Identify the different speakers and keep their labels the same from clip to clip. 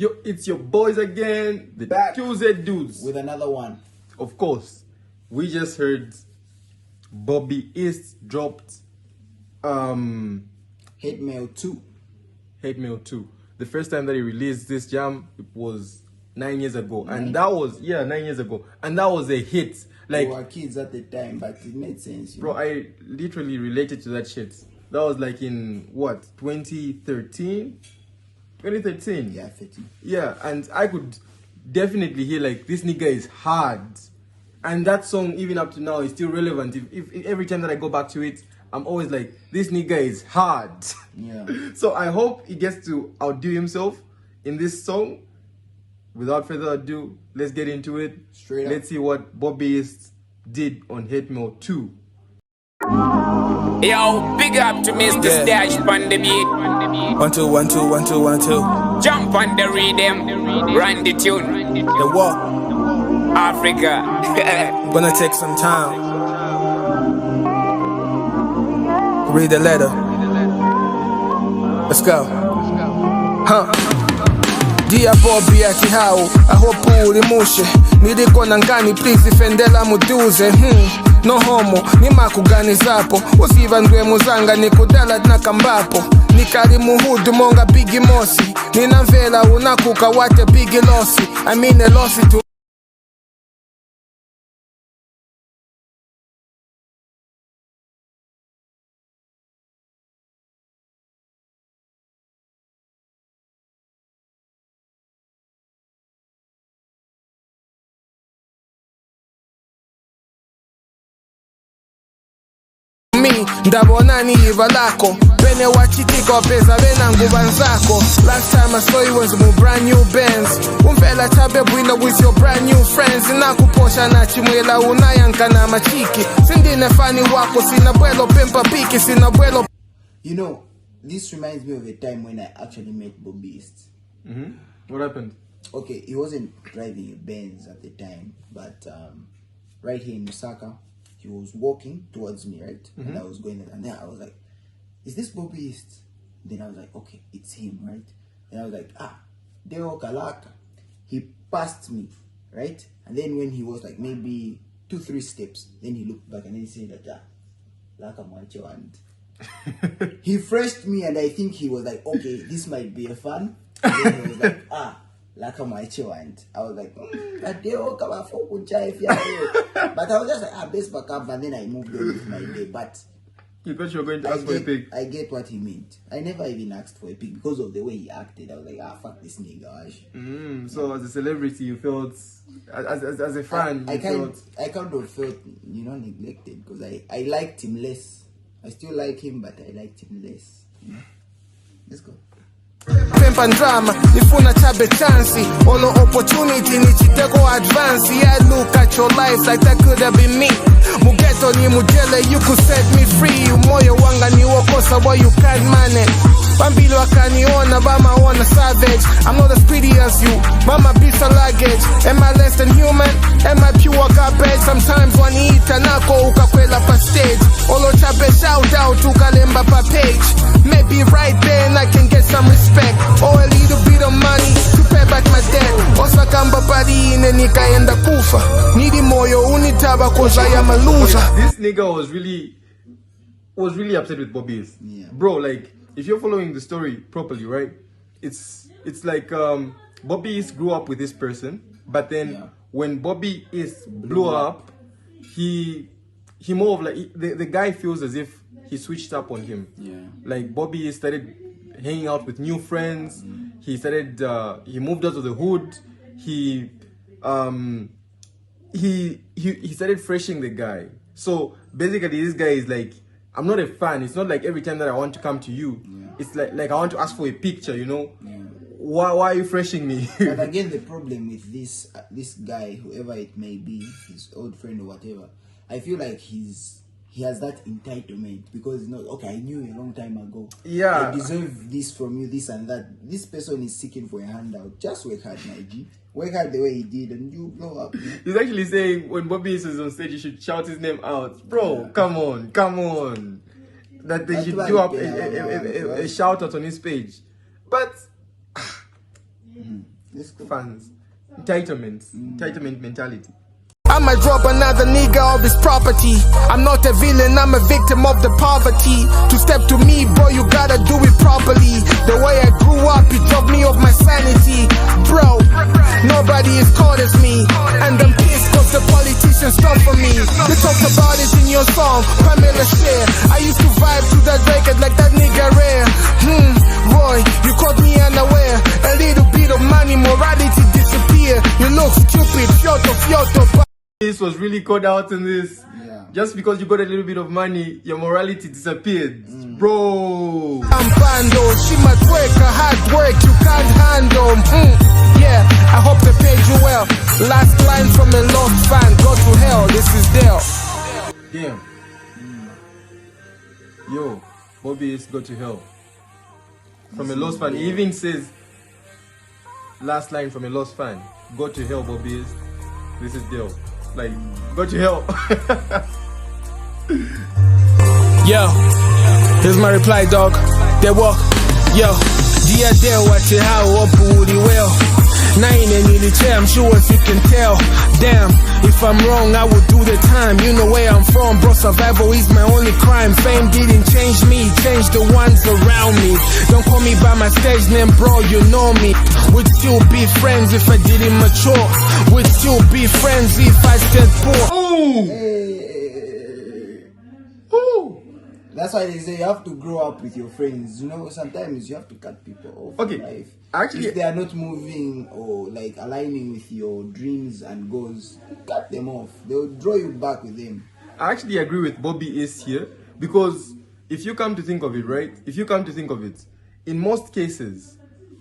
Speaker 1: Yo, it's your boys again, the
Speaker 2: Back
Speaker 1: two Zed Dudes.
Speaker 2: with another one.
Speaker 1: Of course, we just heard Bobby East dropped
Speaker 2: Hate Mail 2.
Speaker 1: Hate Mail 2. The first time that he released this jam, it was 9 years ago. And that was, 9 years ago. And that was a hit. Like,
Speaker 2: We were kids at the time, but it made sense.
Speaker 1: Bro, I literally related to that shit. That was like in, what, 2013? 2013?
Speaker 2: Yeah, 13.
Speaker 1: Yeah, and I could definitely hear like, this nigga is hard. And that song, even up to now, is still relevant. If every time that I go back to it, I'm always like, this nigga is hard.
Speaker 2: Yeah.
Speaker 1: So I hope he gets to outdo himself in this song. Without further ado, let's get into it.
Speaker 2: Straight up.
Speaker 1: Let's see what Bobby East did on Hate Mail 2.
Speaker 3: Yo, big up to Mr. Stash on the beat.
Speaker 4: 1 2 1 2 1 2 1 2.
Speaker 3: Jump on the rhythm, run the tune.
Speaker 4: The walk.
Speaker 3: Africa.
Speaker 4: Gonna take some time. Read the letter. Let's go. Huh. Dear Bobby ati hao, I hope ulimushe. Niliko nangani please ifendela muduze. No homo, ni makugani zapo. Usiva ndwe muzanga nikudala na kambapo. Nikali muhudu monga bigi mosi. Nina mvela unakuka wate bigi losi. I mean a lossy to ndabona ni iva lako bene wachitika wapeza bena nguva nzako. Last time I saw you was mu brand new Benz. Umvela chabe bwina with your brand new friends. Nakuposha na chimwela unayanka na machiki. Sindine fani wako sina bwelo pempa piki sina bwelo.
Speaker 2: You know, this reminds me of a time when I actually met Bobby East.
Speaker 1: What happened?
Speaker 2: Okay, he wasn't driving a Benz at the time, but right here in Lusaka, he was walking towards me, right? And I was going there, and then I was like, is this Bobby East? Then I was like, okay, it's him, right? And I was like, Deo Kalaka. He passed me, right? And then when he was like maybe 2-3 steps, then he looked back and then he said that, Laka Mwacho, and he freshed me, and I think he was like, okay, this might be a fun. And then he was like, Laka Mwacho, and I was like, but I was just like, best back up, and then I moved on with my day. But
Speaker 1: You thought you were going to ask for a pic?
Speaker 2: I get what he meant. I never even asked for a pic because of the way he acted. I was like, fuck this nigga.
Speaker 1: So as a celebrity, you felt, as a fan,
Speaker 2: I kind of felt, neglected because I liked him less. I still like him, but I liked him less. Let's go.
Speaker 4: Pempa drama, nifuna chabe chancy. Olo opportunity nichiteko advance. Yeah, look at your life like that could have been me. Mugeto ni mujele, you could set me free. Umoyo wanga ni wokosa boy you can't manage. Bambilo akaniona, bama wanna savage. I'm not as pretty as you, mama beats a luggage. Am I less than human? Am I pure garbage? Sometimes one eat anako ukakwela pa stage. Olo chabe shout out ukalemba pa page. Maybe right then I can get some respect or a little bit of money to pay back my debt. Osakamba padi ine nikaenda kufa. Nidi moyo unitaba koza ya maluza.
Speaker 1: This nigga was really upset with Bobby East.
Speaker 2: Yeah.
Speaker 1: Bro, like, if you're following the story properly, right? It's like Bobby East grew up with this person, but then when Bobby East blew up, he more of like the guy feels as if he switched up on him.
Speaker 2: Yeah.
Speaker 1: Like Bobby started hanging out with new friends. He started he moved out of the hood. He started freshing the guy. So basically this guy is like, I'm not a fan. It's not like every time that I want to come to you. Yeah. It's like I want to ask for a picture, you know? Yeah. Why are you freshing me?
Speaker 2: But again, the problem with this guy, whoever it may be, his old friend or whatever, I feel like he has that entitlement because okay, I knew you a long time ago.
Speaker 1: Yeah.
Speaker 2: I deserve this from you, this and that. This person is seeking for a handout. Just work hard, my G. Work hard the way he did and you blow up.
Speaker 1: He's actually saying when Bobby is on stage, you should shout his name out. Bro, come on. That they should do up a shout out on his page. But fans. Entitlement mentality.
Speaker 4: I'ma drop another nigga of his property. I'm not a villain, I'm a victim of the poverty. To step to me, bro, you gotta do it properly. The way I grew up, it drove me off my sanity. Bro, nobody is cold as me. And I'm pissed cause the politicians stop for me. You talked about it in your song, Pamela Share. I used to vibe to that record like that nigga rare. Boy, you caught me unaware. A little bit of money, morality disappear. You look stupid, fyoto.
Speaker 1: This was really caught out in this.
Speaker 2: Yeah.
Speaker 1: Just because you got a little bit of money, your morality disappeared. Bro.
Speaker 4: I'm bando, she might work, a hard work you can't handle. Yeah, I hope they paid you well. Last line from a lost fan, go to hell, this is Dale.
Speaker 1: Damn. Yo, Bobby is go to hell. From a lost fan. He even says, last line from a lost fan, go to hell, Bobby is. This is Dale. Like, go to hell.
Speaker 4: Yo, here's my reply, dog. They walk. Yo, dear Dale, watch it how up woody well. Nine and nearly chair, I'm sure if you can tell. Damn, if I'm wrong, I would do the time. You know where I'm from, bro. Survival is my only crime. Fame didn't change me, changed the ones around me. Don't call me by my stage name, bro. You know me. We'd still be friends if I didn't mature. We'd still be friends if I stayed poor.
Speaker 2: That's why they say you have to grow up with your friends. You know, sometimes you have to cut people off in life.
Speaker 1: Actually,
Speaker 2: if they are not moving or like aligning with your dreams and goals, cut them off. They'll draw you back with them.
Speaker 1: I actually agree with Bobby is here because if you come to think of it, right? If you come to think of it, in most cases,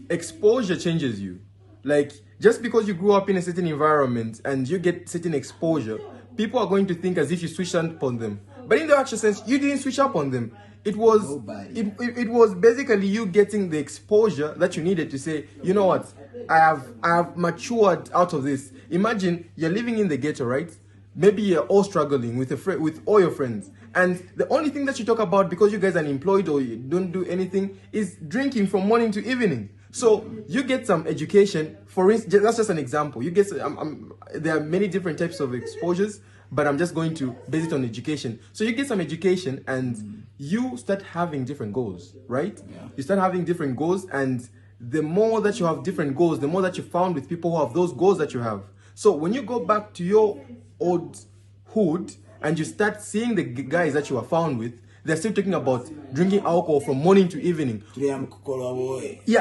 Speaker 1: exposure changes you. Like, just because you grew up in a certain environment and you get certain exposure, people are going to think as if you switched up on them. But in the actual sense, you didn't switch up on them. It was it was basically you getting the exposure that you needed to say, you know what, I have matured out of this. Imagine you're living in the ghetto, right? Maybe you're all struggling with with all your friends, and the only thing that you talk about because you guys are unemployed or you don't do anything is drinking from morning to evening. So you get some education. For instance, that's just an example. You get there are many different types of exposures, but I'm just going to base it on education. So you get some education and you start having different goals, right?
Speaker 2: Yeah.
Speaker 1: You start having different goals, and the more that you have different goals, the more that you found with people who have those goals that you have. So when you go back to your old hood and you start seeing the guys that you are found with, they're still talking about drinking alcohol from morning to evening. Yeah,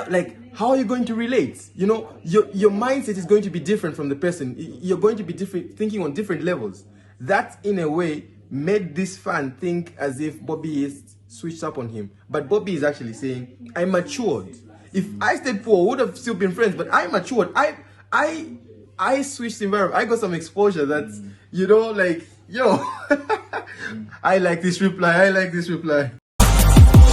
Speaker 1: like, how are you going to relate? You know, your mindset is going to be different from the person. You're going to be different, thinking on different levels. That, in a way, made this fan think as if Bobby is switched up on him. But Bobby is actually saying, I matured. If I stayed poor, we would have still been friends, but I matured. I switched environment. I got some exposure that's, you know, like, yo, I like this reply. I like this reply.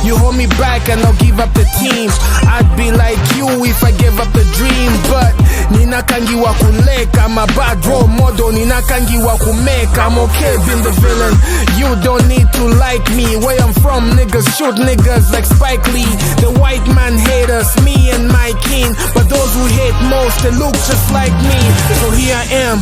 Speaker 4: You hold me back and I'll give up the team. I'd be like you if I gave up the dream. But Nina kangiwa kuleka, I'm a bad role model. Nina kangiwa kumeka, I'm okay being the villain. You don't need to like me. Where I'm from, niggas shoot niggas like Spike Lee. The white man hate us, me and my king. But those who hate most, they look just like me. So here I am.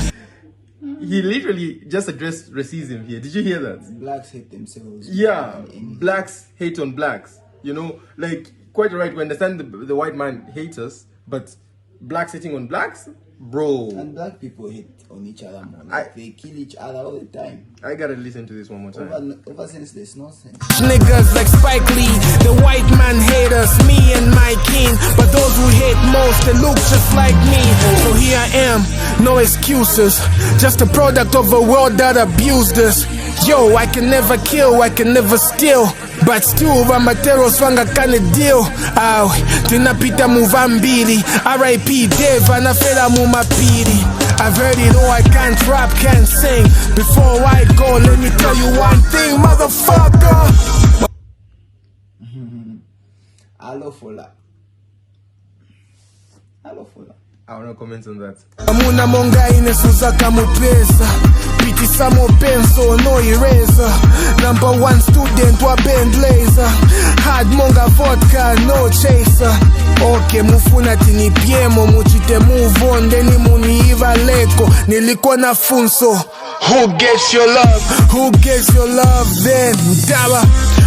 Speaker 1: He literally just addressed racism here. Did you hear that?
Speaker 2: Blacks hate themselves.
Speaker 1: Yeah, blacks hate on blacks. You know, like, quite right. We understand the white man hates us, but blacks hating on blacks? Bro.
Speaker 2: And black people hate on each other more. Like, they kill each other all the time.
Speaker 1: I gotta listen to this one more time.
Speaker 2: Over senseless nonsense.
Speaker 4: Niggas like Spike Lee. The white man hate us, me and my king. But those who hate most, they look just like me. So here I am, no excuses. Just a product of a world that abused us. Yo, I can never kill, I can never steal. But still, Ramatero swanga kane deal. Aw, tinapita muvambili. R.I.P. Dave, anafela mumapiri. I've heard it all, I can't rap, can't sing. Before I go, let me tell you one thing, motherfucker.
Speaker 2: Hello, Fola. Hello, Fola.
Speaker 1: I want to comment on that.
Speaker 4: Amuna monga ine suzaka mupesa. Piti Chisamo pencil, no eraser. Number one student, wa band laser. Hard monga vodka, no chaser. Okay, mufuna tini piemo, muchite move on, deni muniiva leko. Niliko na funso. Who gets your love? Who gets your love then? Dawa.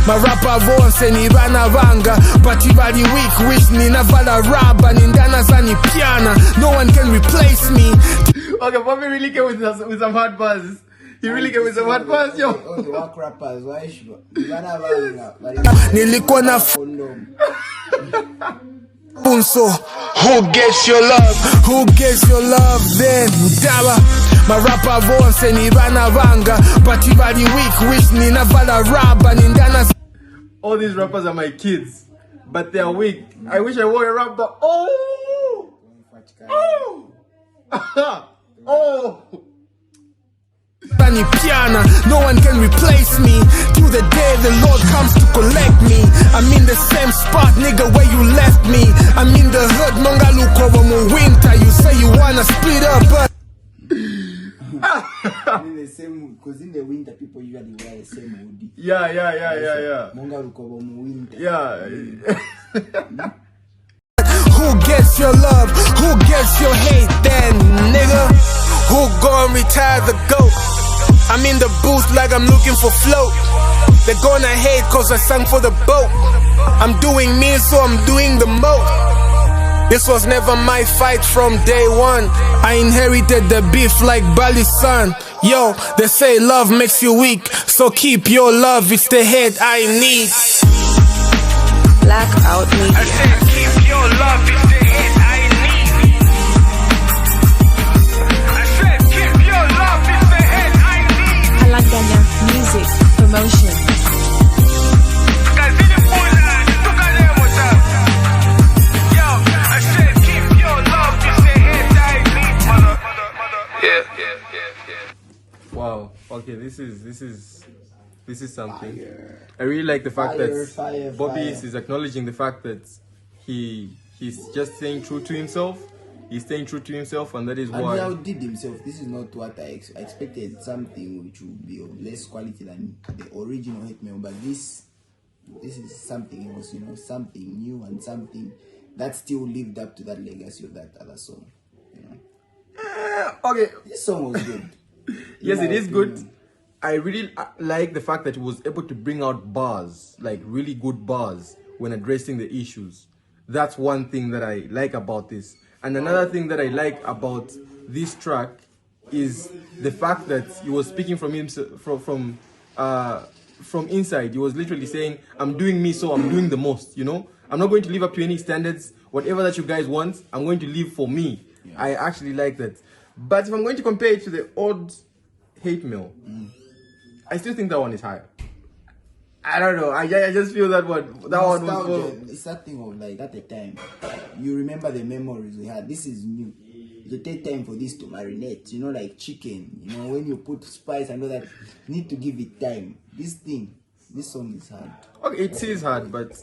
Speaker 4: My rapper vonse ni bana vanga. But if I weak wish ni navala raba. Nindana zani piana. No one can replace me.
Speaker 1: Okay, Bobby really came with some hard bars. He really came with some hard bars, yo.
Speaker 2: All the work rappers, why should bana vanga?
Speaker 4: Niliko na funso. Who gets your love? Who gets your love then? Dawa. My rapper vonse ni bana vanga. But if I weak wish ni navala raba. Nindana.
Speaker 1: All these rappers are my kids, but they are weak. I wish I wore a rapper. Oh! Oh! Oh!
Speaker 4: Piana, no one can replace me. Till the day the Lord comes to collect me. I'm in the same spot, nigga, where you left me. I'm in the hood, monga look over my winter. You say you wanna split up, but
Speaker 2: in the same, because in the winter people usually wear the same hoodie.
Speaker 1: Yeah.
Speaker 2: Monga rukobo mu winter.
Speaker 1: Yeah.
Speaker 4: who gets your love? Who gets your hate then, nigga? Who gon' retire the GOAT? I'm in the booth like I'm looking for float. They're gonna hate cause I sang for the boat. I'm doing me, so I'm doing the most. This was never my fight from day one. I inherited the beef like Bali's son. Yo, they say love makes you weak, so keep your love, it's the head I need.
Speaker 5: Blackout Media.
Speaker 4: I said keep your love, it's the head I need. I said keep your love, it's the head I need.
Speaker 5: Halanganya Music Promotion.
Speaker 1: Wow. Okay, this is something. I really like the fact that Bobby is acknowledging the fact that he's just staying true to himself. He's staying true to himself, and that is why
Speaker 2: he outdid himself. This is not what I expected. Something which would be of less quality than the original Hitman, but this is something else. You know, something new and something that still lived up to that legacy of that other song. You know.
Speaker 1: Okay,
Speaker 2: This song was good.
Speaker 1: yes, it is good. I really like the fact that he was able to bring out bars, like really good bars, when addressing the issues. That's one thing that I like about this. And another thing that I like about this track is the fact that he was speaking from himself, from inside. He was literally saying, "I'm doing me, so I'm doing the most." You know, I'm not going to live up to any standards. Whatever that you guys want, I'm going to live for me. Yeah. I actually like that. But if I'm going to compare it to the old Hate Mail, I still think that one is higher. I don't know. I just feel that one was more.
Speaker 2: It's that thing of like at the time, you remember the memories we had. This is new. It take time for this to marinate. You know, like chicken. You know, when you put spice and all that, you need to give it time. This song is hard.
Speaker 1: Okay, it is hard, but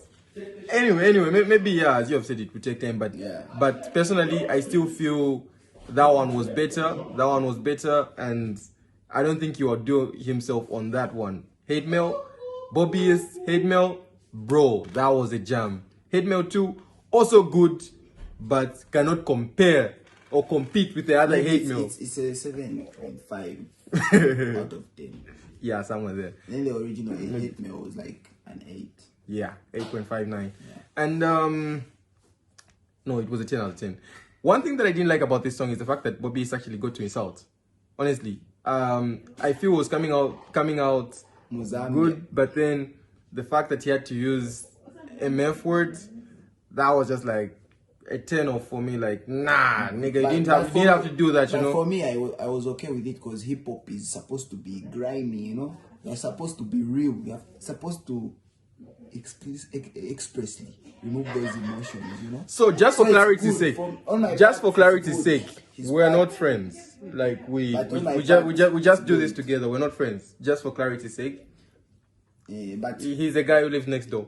Speaker 1: anyway, maybe yeah, as you have said, it will take time. But
Speaker 2: yeah.
Speaker 1: But personally, I still feel that one was better. That one was better, and I don't think he would do himself on that one. Hate Mail. Bobby is Hate Mail, bro, that was a jam. Hate Mail 2, also good, but cannot compare or compete with the other Hate Mail.
Speaker 2: It's a 7.5 out of 10.
Speaker 1: Yeah, somewhere there.
Speaker 2: Then the original Hate Mail was like an 8.
Speaker 1: Yeah, 8.59. Yeah. And no, it was a 10 out of 10. One thing that I didn't like about this song is the fact that Bobby is actually good to insult. Honestly, I feel it was coming out good, but then the fact that he had to use MF words, that was just like a 10 off for me. Like, nah, nigga, you didn't have to do that, you know.
Speaker 2: For me, I was okay with it because hip hop is supposed to be grimy, you know. You're supposed to be real. You're supposed to expressly remove those emotions, you know.
Speaker 1: So just for clarity's sake, we're not friends. Like we just do this together. We're not friends. Just for clarity's sake.
Speaker 2: But
Speaker 1: he's a guy who lives next door.